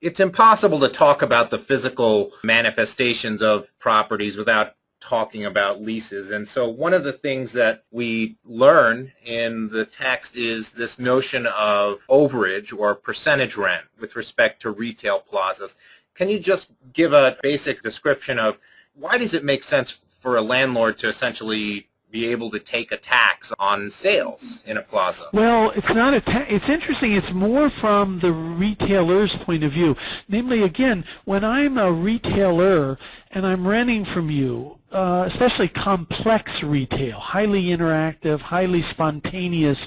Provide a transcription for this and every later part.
It's impossible to talk about the physical manifestations of properties without talking about leases. And so one of the things that we learn in the text is this notion of overage or percentage rent with respect to retail plazas. Can you just give a basic description of why does it make sense for a landlord to essentially be able to take a tax on sales in a plaza? Well, it's not a it's interesting. It's more from the retailer's point of view. Namely, again, when I'm a retailer and I'm renting from you, especially complex retail, highly interactive, highly spontaneous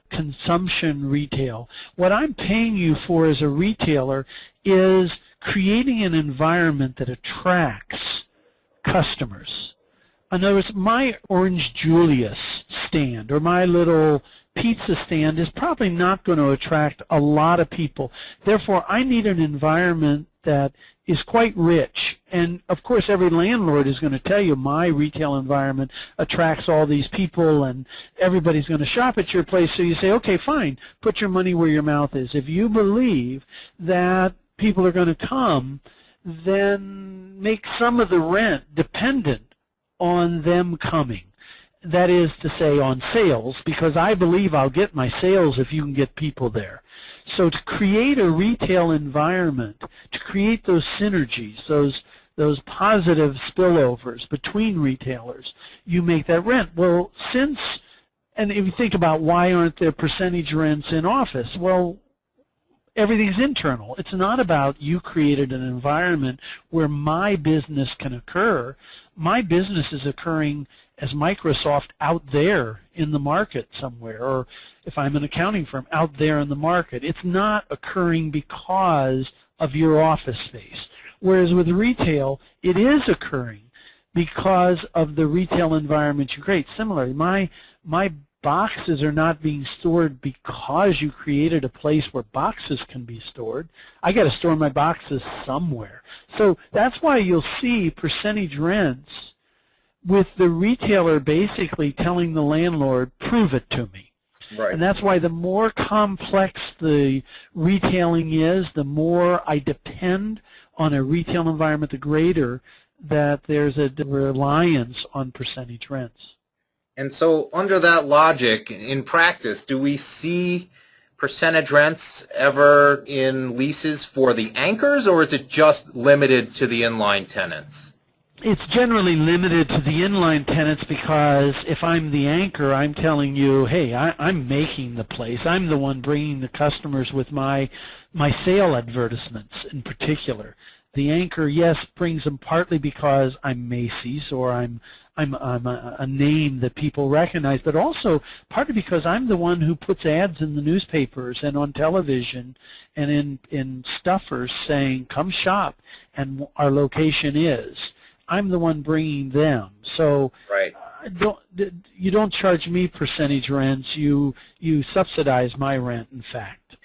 consumption retail, what I'm paying you for as a retailer is creating an environment that attracts customers. In other words, my Orange Julius stand or my little pizza stand is probably not going to attract a lot of people. Therefore, I need an environment that is quite rich. And, of course, every landlord is going to tell you my retail environment attracts all these people and everybody's going to shop at your place. So you say, okay, fine, put your money where your mouth is. If you believe that people are going to come, then make some of the rent dependent on them coming. That is to say, on sales, because I believe I'll get my sales if you can get people there. So to create a retail environment, to create those synergies, those positive spillovers between retailers, you make that rent. Well, and if you think about why aren't there percentage rents in office, well, everything's internal. It's not about you created an environment where my business can occur. My business is occurring as Microsoft out there in the market somewhere, or if I'm an accounting firm, out there in the market. It's not occurring because of your office space. Whereas with retail, it is occurring because of the retail environment you create. Similarly, my boxes are not being stored because you created a place where boxes can be stored. I got to store my boxes somewhere. So that's why you'll see percentage rents with the retailer basically telling the landlord, prove it to me. Right. And that's why the more complex the retailing is, the more I depend on a retail environment, the greater that there's a reliance on percentage rents. And so under that logic, in practice, do we see percentage rents ever in leases for the anchors, or is it just limited to the inline tenants? It's generally limited to the inline tenants because if I'm the anchor, I'm telling you, hey, I'm making the place. I'm the one bringing the customers with my sale advertisements in particular. The anchor, yes, brings them partly because I'm Macy's or I'm a name that people recognize, but also partly because I'm the one who puts ads in the newspapers and on television and in stuffers saying, come shop, and our location is. I'm the one bringing them. So right. You don't charge me percentage rents. You subsidize my rent, in fact.